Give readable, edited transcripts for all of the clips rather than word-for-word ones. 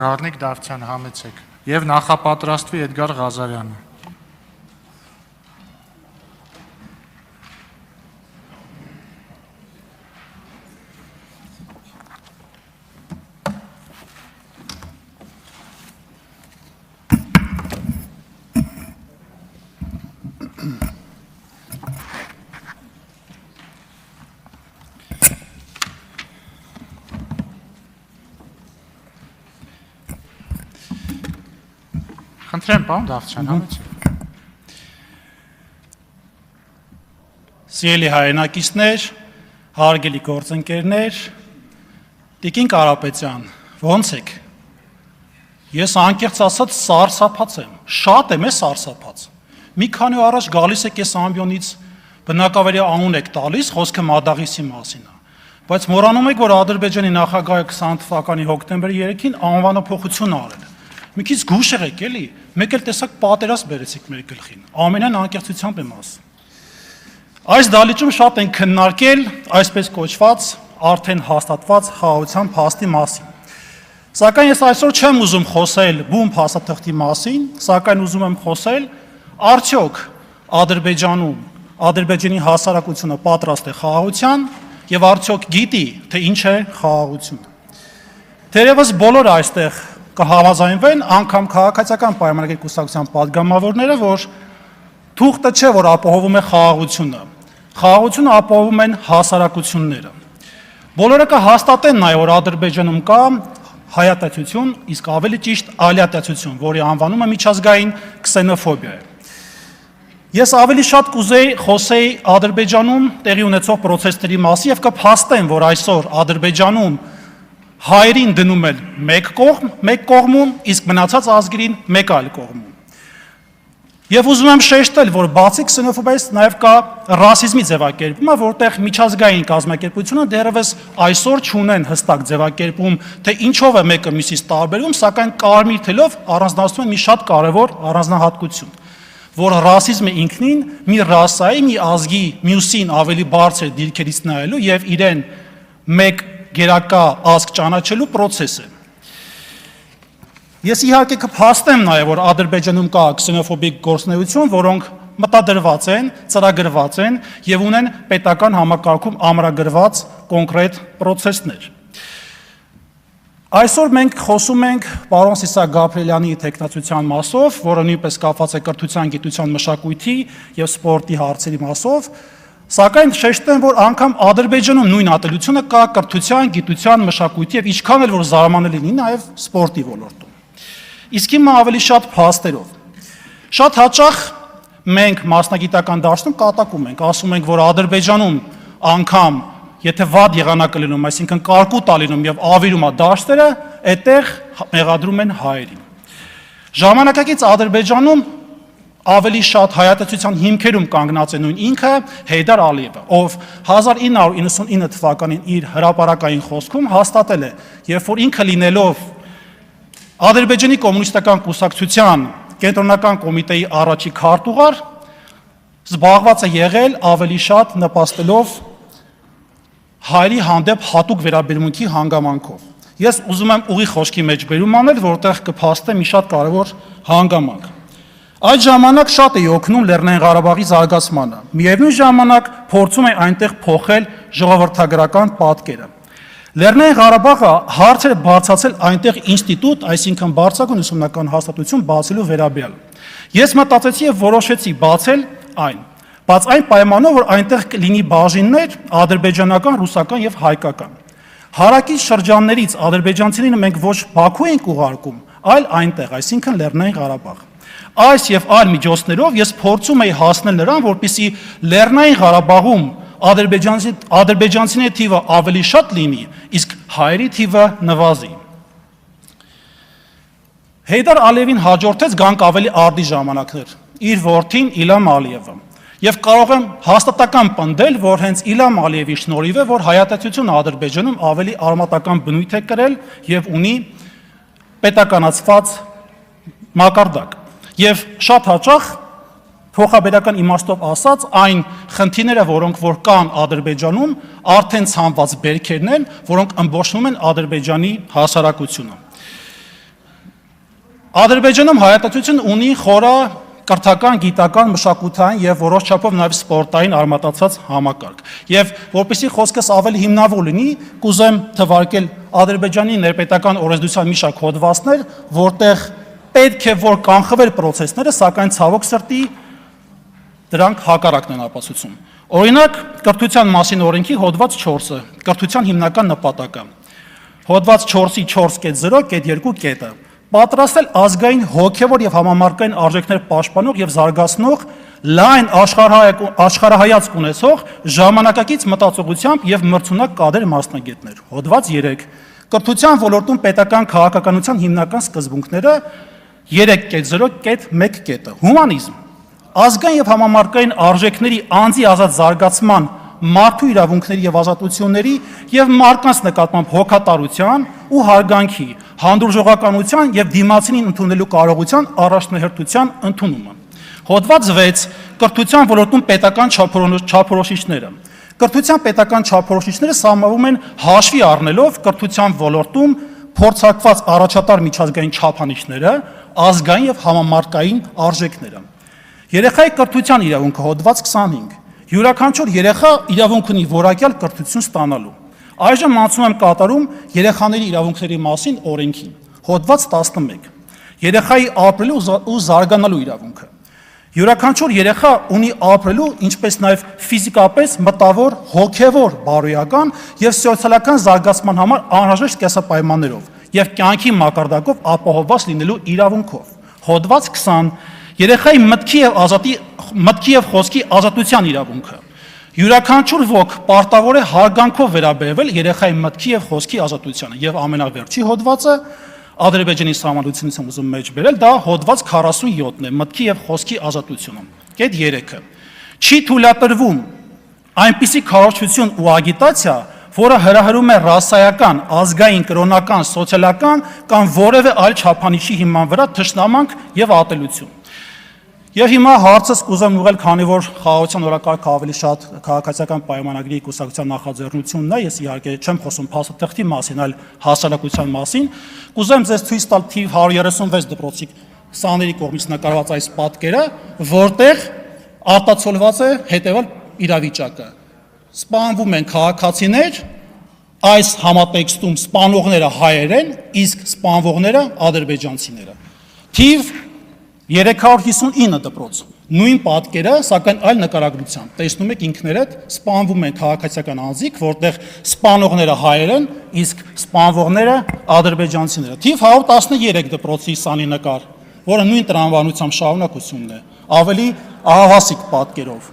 Գառնիկ Դավթյան համեցեք եւ նախապատրաստվի Էդգար Ղազարյանը։ Խնդրեմ, պարոն Դավթյան, համեցեք։ Սիրելի հայրենակիցներ, հարգելի գործընկերներ, Տիկին Կարապետյան, ո՞նց եք։ Ես անկեղծ ասած սարսափած եմ, շատ եմ սարսափած։ Մի քանի օր առաջ գալիս եք այս ամբիոնից բնակավայրի անուն եք տալիս, խոսքը Մադաղիսի մասին է։ Բայց մոռանում եք, որ Ադրբեջանի նախագահը 20 թվականի հոկտեմբերի 3-ին անվանափոխություն արել։ Մի քիչ գուշ եղեք էլի, մեկ էլ տեսակ պատերազմ բերեցիք մեր գլխին, ամենայն անկեղծությամբ եմ ասում։ Այս դալիճում շատ են քննարկել այսպես կոչված արդեն հաստատված խաղաղության փաստի մասին։ Սակայն ես այսօր չեմ ուզում խոսել բուն փաստաթղթի մասին, սակայն ուզում եմ խոսել արդյոք Ադրբեջանի հասարակությունը պատրաստ է խաղաղության եւ արդյոք գիտի, թե ինչ է խաղաղությունը։ Թերևս բոլորը այստեղ կհամաձայնվեն, անգամ քաղաքացիական պայմանագրի կուսակցության падգամավորները, որ թուղթը չէ, որ ապահովում է խաղաղությունը։ Խաղաղությունը ապահովում են հասարակությունները։ Բոլորը կհաստատեն նաև, որ Ադրբեջանում կա հայատացություն, իսկ ավելի ճիշտ ալիատացություն, որի անվանումը միջազգային քսենոֆոբիա է։ Ես ավելի շատ կուզեի խոսեի Ադրբեջանում տեղի ունեցող պրոցեսների մասին եւ կփաստեմ, որ այսօր Ադրբեջանում հայերին դնում են մեկ կողմում, իսկ մնացած ազգերին մեկ այլ կողմում։ Եվ ուզում եմ շեշտել, որ բացի քսենոֆոբիայից նաև կա ռասիզմի ձևակերպումը, որտեղ միջազգային կազմակերպությունը դեռևս այսօր չունեն հստակ ձևակերպում, թե ինչով է մեկը մյուսից տարբերվում, սակայն կարմիր թելով առանձնացնում են մի շատ կարևոր առանձնահատկություն, որ ռասիզմը ինքնին մի ռասայի, մի ազգի մյուսին ավելի բարձր դիրքերից նայելու եւ իրեն մեկ գերակա ազգ ճանաչելու process է։ Ես իհարկե կփաստեմ նաև, որ Ադրբեջանում կա քսենոֆոբիկ գործունեություն, որոնք մտադրված են, ծրագրված են եւ ունեն պետական համակարգում ամրագրված կոնկրետ process-ներ։ Այսօր մենք խոսում ենք պարոն Սիսակ Գաբրիելյանի թեկնածության մասով, որը նույնպես կապված է կրթության, գիտության, մշակույթի եւ սպորտի հարցերի մասով, սակայն շեշտեմ, որ անգամ Ադրբեջանում նույն ատելությունը կա կրթության, գիտության, մշակույթի եւ ինչքան էլ որ զարմանալի լինի նաեւ սպորտի ոլորտում։ Իսկ հիմա ավելի շատ փաստերով։ Շատ հաճախ մենք մասնագիտական դաշտում կատակում ենք, ասում ենք, որ Ադրբեջանում անգամ եթե վատ եղանակը լինում, այսինքն կարկուտ է լինում եւ ավիրում է դաշտերը, այդտեղ մեղադրում են հայերին։ Ժամանակակից Ադրբեջանում ավելի շատ հայատացության հիմքերում կանգնած է նույն ինքը Հեյդար Ալիևը, ով 1999 թվականին իր հրապարակային խոսքում հաստատել է, երբ որ ինքը լինելով Ադրբեջանի կոմունիստական կուսակցության կենտրոնական կոմիտեի առաջի քարտուղար զբաղված է եղել ավելի շատ նպաստելով հայերի հանդեպ հատուկ վերաբերմունքի հանգամանքով։ Ես ուզում եմ ուղի խոսքի մեջ բերում անել, որտեղ կփաստեմ մի շատ կարևոր հանգամանք։ Այդ ժամանակ շատ է օգնում Լեռնային Ղարաբաղի զարգացմանը։ Միևնույն ժամանակ փորձում է այնտեղ փոխել ժողովրդագրական պատկերը։ Լեռնային Ղարաբաղը հարց էր բարձրացել այնտեղ ինստիտուտ, այսինքն բարձրագույն ուսումնական հաստատություն բացելու վերաբերյալ։ Ես մտածեցի եւ որոշեցի բացել այն, բայց այն պայմանով, որ այնտեղ կլինի բաժիններ ադրբեջանական, ռուսական եւ հայկական։ Հարակից շրջաններից ադրբեջանցիներին մենք ոչ Բաքու ենք ուղարկում, այլ այնտեղ, այսինքն Լեռնային Ղարաբաղ։ Այս եւ այլ միջոցներով ես փորձում եի հասնել նրան, որպեսզի Լեռնային Ղարաբաղում ադրբեջանցիների թիվը ավելի շատ լինի, իսկ հայերի թիվը նվազի։ Հեյդար Ալիևին հաջորդեց գանք ավելի արդի ժամանակներ, իր որդին Իլհամ Ալիևը։ Եվ կարող եմ հաստատական պնդել, որ հենց Իլհամ Ալիևի շնորհիվ է, որ հայատացությունը Ադրբեջանում ավելի արմատական բնույթ է կրել եւ ունի պետականացված մակարդակ։ Եվ շատ հաճախ փոխաբերական իմաստով ասած, այն խնդիրները, որոնք որ կան Ադրբեջանում, արդեն ցանված բերքերն են, որոնք ըմբոշխնում են Ադրբեջանի հասարակությունը։ Ադրբեջանում հայատացություն ունի խորա կրթական, գիտական, մշակութային եւ որոշ չափով նաեւ սպորտային արմատացած համակարգ։ Եվ որպեսզի խոսքս ավելի հիմնավոր լինի, կուզեմ թվարկել Ադրբեջանի ներպետական օրենսդրության մի շարք հոդվածներ, որտեղ պետք է որ կանխվեր process-ները, սակայն ցավոք սրտի դրանք հակառակն են ապացուցում։ Օրինակ, կրթության մասին օրենքի հոդված 4-ը, կրթության հիմնական նպատակը։ Հոդված 4-ի 4.0.2 կետը պատրաստել ազգային հոգևոր եւ համամարտկային արժեքներ պաշտպանող եւ զարգացնող լայն աշխարհայացք ունեցող ժամանակակից մտածողությամբ եւ մրցունակ կադր մասնագետներ։ Հոդված 3. Կրթության ոլորտում պետական քաղաքականության հիմնական սկզբունքները 3.0.1 կետը։ Հումանիզմ։ Ազգային եւ համամարտկային արժեքների անձի ազատ զարգացման, մարդու իրավունքների եւ ազատությունների եւ մարդկանց նկատմամբ հոգատարության ու հարգանքի, հանդուրժողականության եւ դիմացինին ընդունելու կարողության առաջնահերթության ընդունումը։ Հոդված 6. Կրթության ոլորտում պետական չափորոշիչները։ Կրթության պետական չափորոշիչները սահմանվում են հաշվի առնելով կրթության ոլորտում փորձարկված առաջատար միջազգային չափանիշները, ազգային եւ համամարտկային արժեքները։ Երեխայի կրթության իրավունքը հոդված 25. Յուրաքանչյուր երեխա իրավունք ունի որակյալ կրթություն ստանալու։ Այժմ անցում եմ կատարում երեխաների իրավունքների մասին օրենքին։ Հոդված 11. Երեխայի ապրելու ու զարգանալու իրավունքը։ Յուրաքանչյուր երեխա ունի ապրելու, ինչպես նաև ֆիզիկապես, մտավոր, հոգևոր, բարոյական եւ սոցիալական զարգացման համար անհրաժեշտ կենսապայմաններով եւ կյանքի մակարդակով ապահովված լինելու իրավունքով։ Հոդված 20. Երեխայի մտքի եւ խոսքի ազատության իրավունքը։ Յուրաքանչյուր ոք պարտավոր է հարգանքով վերաբերվել երեխայի մտքի եւ խոսքի ազատությանը եւ ամենավերջի հոդվածը Ադրբեջանի սահմանությունից եմ ուզում մեջ բերել, դա հոդված 47-ն է, մտքի եւ խոսքի ազատությունը։ Կետ 3-ը։ Չի թույլատրվում այնպիսի քարոզչություն ու ագիտացիա, որը հրահրում է ռասայական, ազգային, կրոնական, սոցիալական կամ որևէ այլ չափանիշի հիման վրա թշնամանք եւ ատելություն։ Եվ հիմա հարցս կուզեմ ուղղել, քանի որ խաղաղության օրակարգը ավելի շատ քաղաքացիական պայմանագրի կուսակցության նախաձեռնությունն է, ես իհարկե չեմ խոսում փաստաթղթի մասին, այլ հասարակության մասին, կուզեմ ձեզ ցույց տալ թիվ 136 դպրոցի սաների կողմից նկարված այս պատկերը, որտեղ արտացոլված է հետևյալ իրավիճակը։ Սպանվում են քաղաքացիներ, այս համատեքստում սպանողները հայեր են, իսկ սպանվողները ադրբեջանցիները։ Թիվ 359 դպրոց, նույն պատկերը, սակայն այլ նկարագրությամբ, տեսնում եք ինքներդ, սպանվում են քաղաքացիական անձիկ, որտեղ սպանողները հայեր են, իսկ սպանվողները ադրբեջանցիները։ Թիվ 113 դպրոցի սանի նկար, որը նույն տրամաբանությամբ շարունակությունն է, ավելի ահավասիկ պատկերով։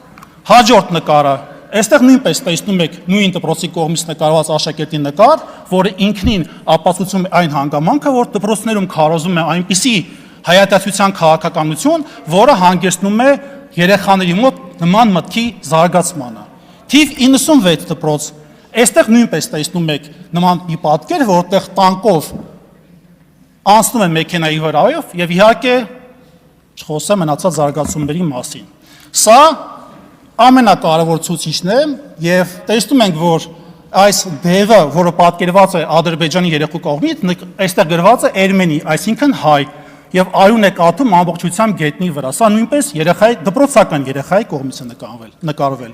Հաջորդ նկարը, այստեղ նույնպես տեսնում եք նույն դպրոցի կողմից նկարված աշակերտի նկար, որը ինքնին ապացուցում է այն հանգամանքը, որ դպրոցներում քարոզում է այնպիսի հայատացության քաղաքականություն, որը հանգեցնում է երեխաների մոտ նման մտքի զարգացմանը։ Թիվ 96 դպրոց, այստեղ նույնպես տեսնում եք նման մի պատկեր, որտեղ տանկով անցնում են մեքենայի վրայով եւ իհարկե չխոսեմ մնացած զարգացումների մասին։ Սա ամենակարևոր ցուցիչն է եւ տեսնում ենք, որ այս դևը, որը պատկերված է Ադրբեջանի երեխու կողմից, այստեղ գրված է Էրմենի, այսինքն հայ, եւ արյուն է կաթում ամբողջությամբ գետնի վրա։ Սա նույնպես երեխայի դպրոցական երեխայի կողմից է նկարվել։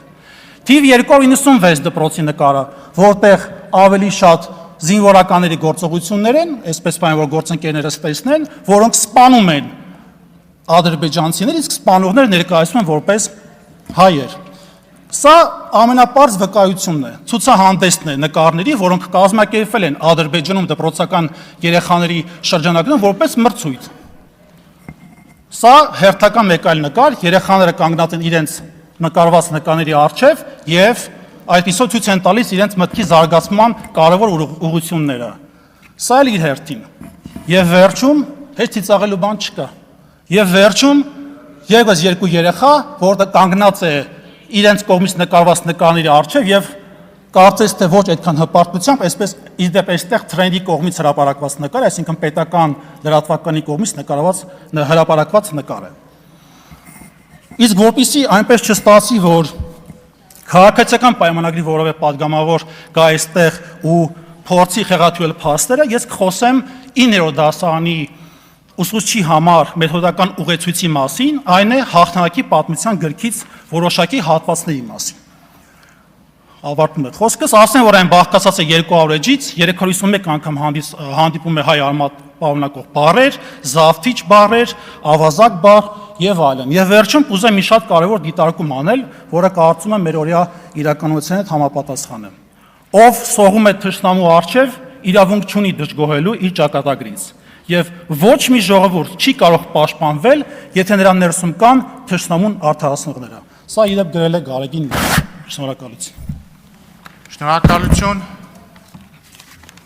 Թիվ 296 դպրոցի նկարը, որտեղ ավելի շատ զինվորականների գործողություններ են, այսպես բան որ գործընկերներս տեսնեն, որոնք սպանում են ադրբեջանցիներ, իսկ սպանողները ներկայացվում են որպես հայեր։ Սա ամենապարզ վկայությունն է, ցուցահանդեսն է նկարների, որոնք կազմակերպվել են Ադրբեջանում դպրոցական երեխաների շրջանակներում որպես մրցույթ։ Սա հերթական մեկ այլ նկար, երեխաները կանգնած են իրենց նկարված նկարների առջև եւ այդպիսով ցույց են տալիս իրենց մտքի զարգացման կարևոր ուղղությունները։ Սա էլ իր հերթին։ Եվ վերջում հեչ ծիծաղելու բան չկա։ Եվ վերջում եւս երկու երեխա, որը կանգնած է իրենց կողմից նկարված նկարների առջև եւ կարծես թե ոչ այդքան հպարտությամբ, այսպես իդեպ այստեղ թրենդի կողմից հրապարակված նկար, այսինքն պետական լրատվականի կողմից հրապարակված նկար է։ Իսկ որպեսզի այնպես չստացի, որ քաղաքացիական պայմանագրի որևէ падգամավոր գա այստեղ ու փորձի խեղաթյուրել փաստերը, ես կխոսեմ 9-րդ դասարանի ուսուցչի համար մեթոդական ուղեցույցի մասին, այն է հաղթանակի պատմության գրքից որոշակի հատվածների մասին։ Ավարտում է խոսքս, ասեմ, որ այն բաղկացած է 200 էջից, 351 անգամ հանդիպում է հայ արմատ պարունակող բառեր, զավթիչ բառեր, ավազակ բառ եւ այլն։ Եվ վերջում կուզեմ մի շատ կարևոր դիտարկում անել, որը կարծում եմ մեր օրյա իրականության հետ համապատասխան է։ Ով սողում է թշնամու առջև, իրավունք չունի դժգոհելու իր ճակատագրից։ Եվ ոչ մի ժողովուրդ չի կարող պաշտպանվել, եթե նրա ներսում կան թշնամուն արդարացնողները։ Սա իրոք գրել է Գարեգին։ Շնորհակալություն։ Շնորհակալություն։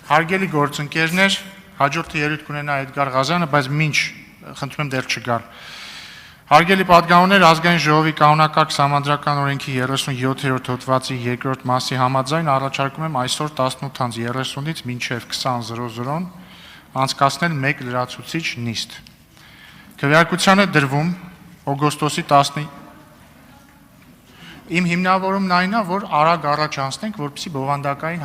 Հարգելի գործընկերներ, հաջորդը ելույթ կունենա Էդգար Ղազարյանը, բայց մինչ խնդրում եմ դեռ չգար։ Հարգելի պատգամներ, ազգային ժողովի կանոնակարգ սահմանադրական օրենքի 37-րդ հոդվածի 2-րդ մասի համաձայն առաջարկում եմ այսօր 18:30-ից մինչև 20:00 անցկացնել մեկ լրացուցիչ նիստ։ Քվեարկության է դրվում օգոստոսի 10-ին։ Իմ հիմնավորումն այն է, որ արագ առաջ անցնենք, որպեսզի բովանդակային